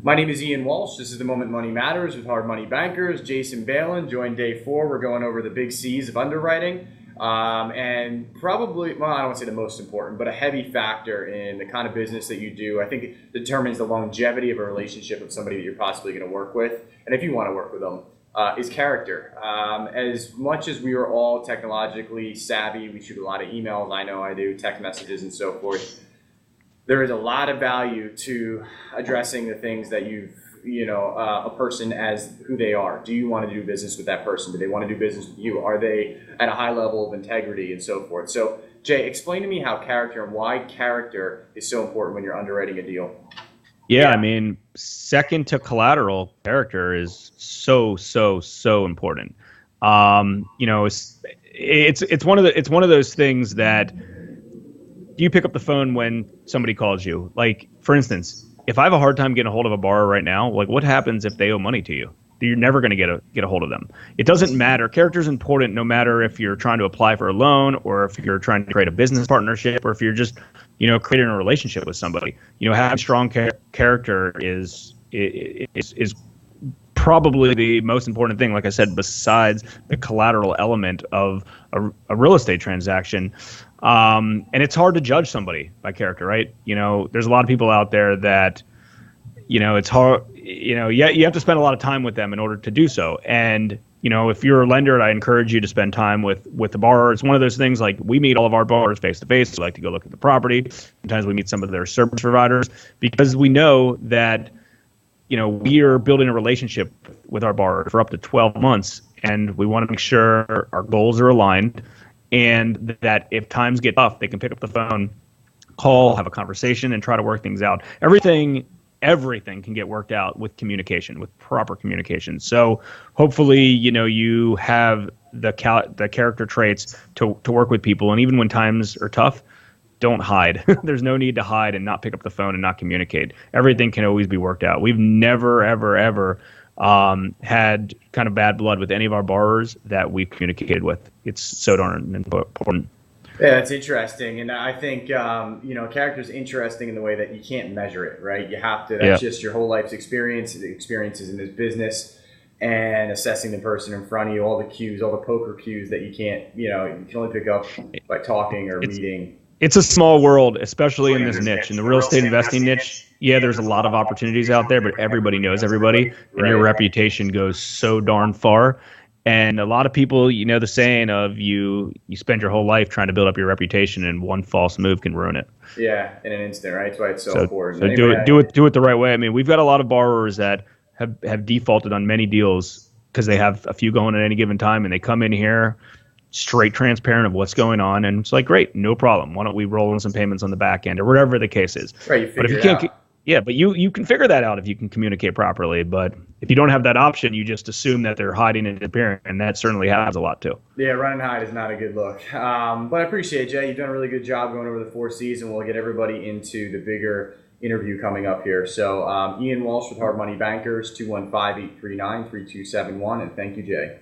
My name is Ian Walsh. This is The Moment Money Matters with Hard Money Bankers. Jason Balin joined day 4. We're going over the big C's of underwriting. And probably, well, I don't want to say the most important, but a heavy factor in the kind of business that you do, I think it determines the longevity of a relationship with somebody that you're possibly going to work with. And if you want to work with them, is character. As much as we are all technologically savvy, we shoot a lot of emails, I know I do, text messages and so forth. There is a lot of value to addressing the things that a person as who they are. Do you want to do business with that person? Do they want to do business with you? Are they at a high level of integrity and so forth? So, Jay, explain to me how character and why character is so important when you're underwriting a deal. Yeah, I mean, second to collateral, character is so important. It's one of those things that you pick up the phone when somebody calls you. Like, for instance, if I have a hard time getting a hold of a borrower right now, like, what happens if they owe money to you? You're never going to get a hold of them. It doesn't matter. Character is important no matter if you're trying to apply for a loan or if you're trying to create a business partnership or if you're just, creating a relationship with somebody. Having strong character is probably the most important thing, like I said, besides the collateral element of a real estate transaction. And it's hard to judge somebody by character, right? There's a lot of people out there that, it's hard, you have to spend a lot of time with them in order to do so. And, if you're a lender, I encourage you to spend time with the borrower. It's one of those things, like, we meet all of our borrowers face to face. We like to go look at the property. Sometimes we meet some of their service providers because we know that, we are building a relationship with our borrower for up to 12 months. And we want to make sure our goals are aligned and that if times get tough, they can pick up the phone, call, have a conversation, and try to work things out. Everything can get worked out with communication, with proper communication. So hopefully, you have the character traits to work with people. And even when times are tough, don't hide. There's no need to hide and not pick up the phone and not communicate. Everything can always be worked out. We've never, ever had kind of bad blood with any of our borrowers that we've communicated with. It's so darn important. Yeah, that's interesting. And I think, character is interesting in the way that you can't measure it, right? You have to, that's just your whole life's experience, the experiences in this business, and assessing the person in front of you, all the cues, all the poker cues that you can't, you can only pick up by talking or meeting. It's a small world, especially in this niche. In the real estate investing niche, there's a lot of opportunities out there, but everybody knows everybody, and your reputation goes so darn far. And a lot of people, the saying of you spend your whole life trying to build up your reputation, and one false move can ruin it. Yeah, in an instant, right? That's why it's so important. So do it the right way. I mean, we've got a lot of borrowers that have defaulted on many deals because they have a few going at any given time, and they come in here straight transparent of what's going on, and it's like, great, no problem. Why don't we roll in some payments on the back end or whatever the case is? Right, you figure it out. But you can figure that out if you can communicate properly. But if you don't have that option, you just assume that they're hiding and disappearing, and that certainly happens a lot too. Yeah, run and hide is not a good look. But I appreciate it, Jay. You've done a really good job going over the 4 C's, and we'll get everybody into the bigger interview coming up here. So Ian Walsh with Hard Money Bankers, 215-839-3271, and thank you, Jay.